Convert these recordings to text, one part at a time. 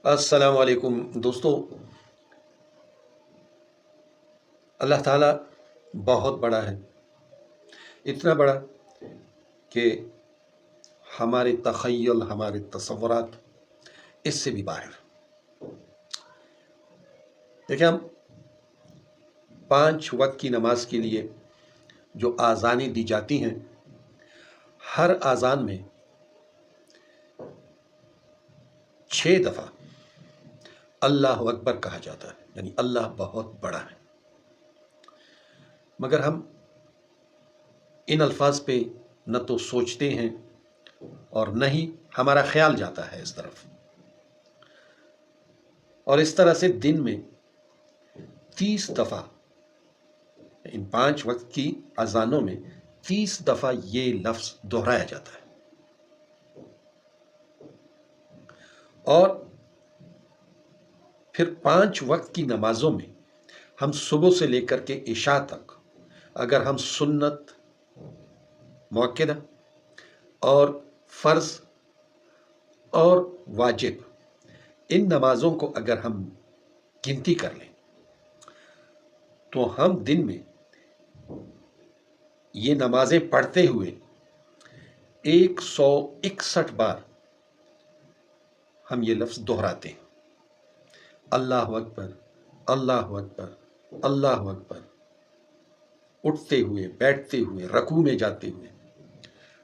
अस्सलाम वालेकुम दोस्तों। अल्लाह ताला बहुत बड़ा है, इतना बड़ा कि हमारे तख़य्युल, हमारे तसव्वुरात इससे भी बाहर। देखिए, हम 5 वक्त की नमाज के लिए जो आज़ानें दी जाती हैं, हर आज़ान में 6 दफ़ा अल्लाह अकबर कहा जाता है, यानी अल्लाह बहुत बड़ा है। मगर हम इन अल्फाज पे न तो सोचते हैं और न ही हमारा ख्याल जाता है इस तरफ। और इस तरह से दिन में 30 दफ़ा, इन 5 वक्त की अजानों में 30 दफ़ा ये लफ्ज़ दोहराया जाता है। और फिर 5 वक्त की नमाजों में हम सुबह से लेकर के इशा तक, अगर हम सुन्नत, मुअक्कदा और फ़र्ज़ और वाजिब, इन नमाज़ों को अगर हम गिनती कर लें तो हम दिन में ये नमाज़ें पढ़ते हुए 161 बार हम ये लफ्ज़ दोहराते हैं, अल्लाह अकबर, अल्लाह अकबर, अल्लाह अकबर। उठते हुए, बैठते हुए, रकू में जाते हुए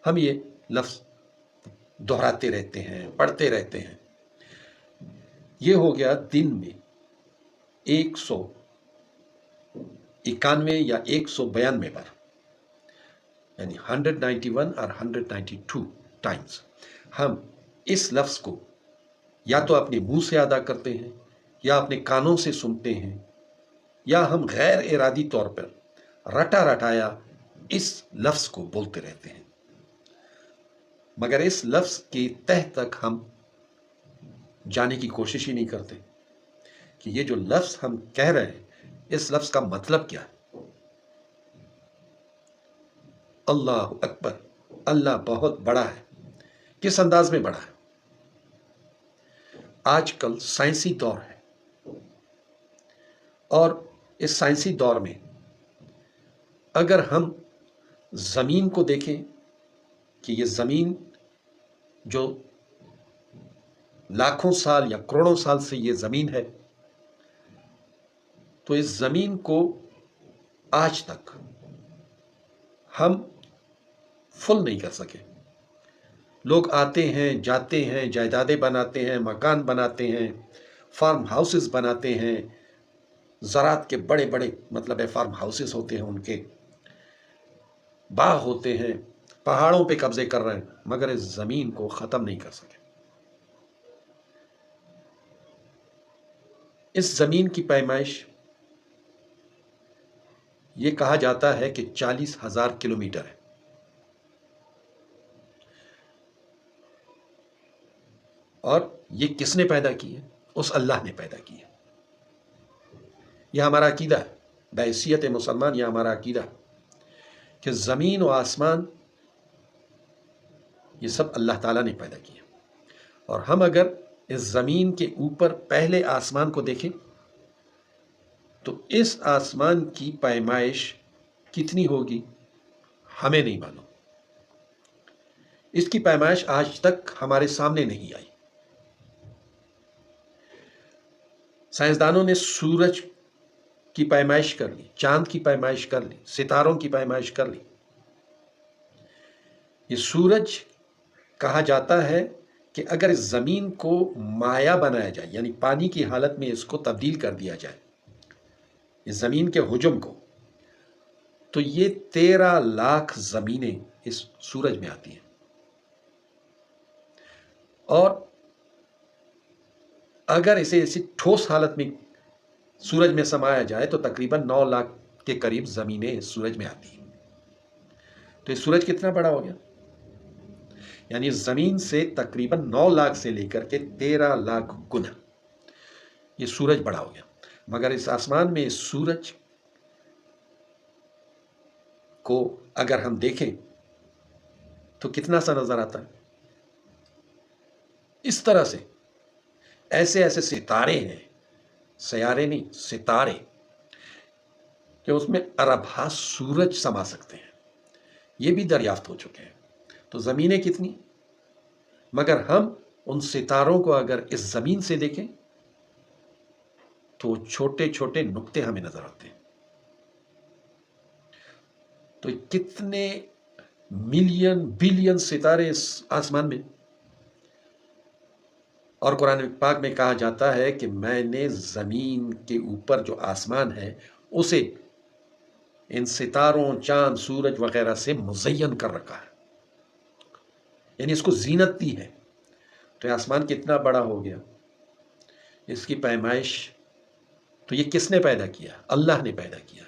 हम ये लफ्ज़ दोहराते रहते हैं, पढ़ते रहते हैं। ये हो गया दिन में 191 या 192 बार, यानी 191 और 192 टाइम्स हम इस लफ्ज़ को या तो अपने मुंह से अदा करते हैं, या अपने कानों से सुनते हैं, या हम गैर इरादी तौर पर रटा रटाया इस लफ्ज़ को बोलते रहते हैं। मगर इस लफ्ज़ की तह तक हम जाने की कोशिश ही नहीं करते कि ये जो लफ्ज़ हम कह रहे हैं, इस लफ्ज़ का मतलब क्या है। अल्लाह अकबर, अल्लाह बहुत बड़ा है। किस अंदाज में बड़ा है? आजकल साइंसी दौर है, और इस साइंसी दौर में अगर हम ज़मीन को देखें कि ये ज़मीन जो लाखों साल या करोड़ों साल से ये ज़मीन है, तो इस ज़मीन को आज तक हम फुल नहीं कर सके। लोग आते हैं, जाते हैं, जायदादें बनाते हैं, मकान बनाते हैं, फार्म हाउसेस बनाते हैं, ज़रात के बड़े बड़े मतलब है फार्म हाउसेस होते हैं, उनके बाग होते हैं, पहाड़ों पे कब्जे कर रहे हैं, मगर इस ज़मीन को ख़त्म नहीं कर सके। इस ज़मीन की पैमाइश ये कहा जाता है कि 40,000 किलोमीटर है। और ये किसने पैदा की है? उस अल्लाह ने पैदा की है। यह हमारा अकीदा है, बैसियत मुसलमान, यह हमारा अकीदा है कि ज़मीन और आसमान ये सब अल्लाह ताला ने पैदा किया। और हम अगर इस ज़मीन के ऊपर पहले आसमान को देखें तो इस आसमान की पैमाइश कितनी होगी हमें नहीं मालूम। इसकी पैमाइश आज तक हमारे सामने नहीं आई। साइंसदानों ने सूरज की पैमाइश कर ली, चांद की पैमाइश कर ली, सितारों की पैमाइश कर ली। ये सूरज कहा जाता है कि अगर इस ज़मीन को माया बनाया जाए, यानी पानी की हालत में इसको तब्दील कर दिया जाए, इस ज़मीन के हुजूम को, तो ये 13 लाख ज़मीनें इस सूरज में आती हैं। और अगर इसे ऐसी ठोस हालत में सूरज में समाया जाए तो तकरीबन 9 लाख के करीब ज़मीनें इस सूरज में आती हैं। तो ये सूरज कितना बड़ा हो गया? यानी ज़मीन से तकरीबन 9 लाख से लेकर के 13 लाख गुना ये सूरज बड़ा हो गया। मगर इस आसमान में इस सूरज को अगर हम देखें तो कितना सा नज़र आता है? इस तरह से ایسے ایسے ستارے ہیں، سیارے نہیں ستارے، کہ اس میں اربھا سورج سما سکتے ہیں، یہ بھی دریافت ہو چکے ہیں۔ تو زمینیں کتنی، مگر ہم ان ستاروں کو اگر اس زمین سے دیکھیں تو چھوٹے چھوٹے نقطے ہمیں نظر آتے ہیں۔ تو کتنے ملین بلین ستارے اس آسمان میں، اور قرآن پاک میں کہا جاتا ہے کہ میں نے زمین کے اوپر جو آسمان ہے اسے ان ستاروں، چاند، سورج وغیرہ سے مزین کر رکھا ہے، یعنی اس کو زینت دی ہے۔ تو یہ آسمان کتنا بڑا ہو گیا، اس کی پیمائش تو یہ کس نے پیدا کیا؟ اللہ نے پیدا کیا۔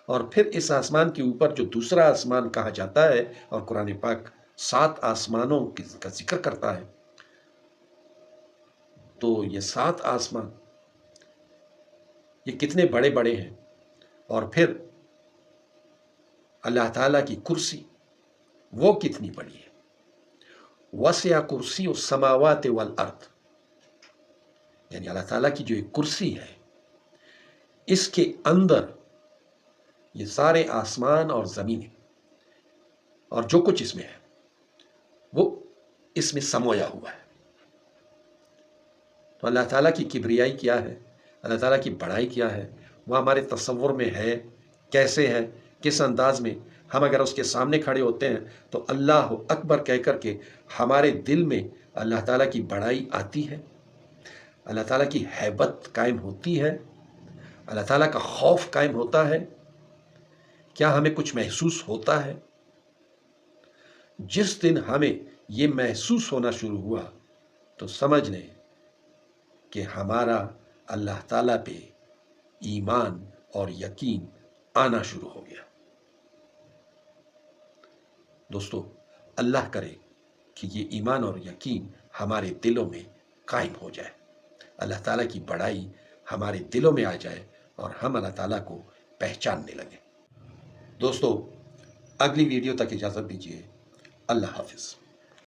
اور پھر اس آسمان کے اوپر جو دوسرا آسمان کہا جاتا ہے، اور قرآن پاک 7 آسمانوں کا ذکر کرتا ہے، تو یہ 7 آسمان یہ کتنے بڑے بڑے ہیں، اور پھر اللہ تعالیٰ کی کرسی وہ کتنی بڑی ہے۔ وسع کرسی السماوات والارض، یعنی اللہ تعالیٰ کی جو ایک کرسی ہے، اس کے اندر یہ سارے آسمان اور زمینیں اور جو کچھ اس میں ہے وہ اس میں سمویا ہوا ہے۔ تو اللہ تعالیٰ کی کبریائی کیا ہے، اللہ تعالیٰ کی بڑائی کیا ہے، وہ ہمارے تصور میں ہے کیسے ہے، کس انداز میں؟ ہم اگر اس کے سامنے کھڑے ہوتے ہیں تو اللہ اکبر کہہ کر کے ہمارے دل میں اللہ تعالیٰ کی بڑائی آتی ہے، اللہ تعالیٰ کی ہیبت قائم ہوتی ہے، اللہ تعالیٰ کا خوف قائم ہوتا ہے۔ کیا ہمیں کچھ محسوس ہوتا ہے؟ جس دن ہمیں یہ محسوس ہونا شروع ہوا تو سمجھ لیں کہ ہمارا اللہ تعالیٰ پہ ایمان اور یقین آنا شروع ہو گیا۔ دوستو، اللہ کرے کہ یہ ایمان اور یقین ہمارے دلوں میں قائم ہو جائے، اللہ تعالیٰ کی بڑائی ہمارے دلوں میں آ جائے اور ہم اللہ تعالیٰ کو پہچاننے لگیں۔ دوستو، اگلی ویڈیو تک اجازت دیجیے۔ اللہ حافظ۔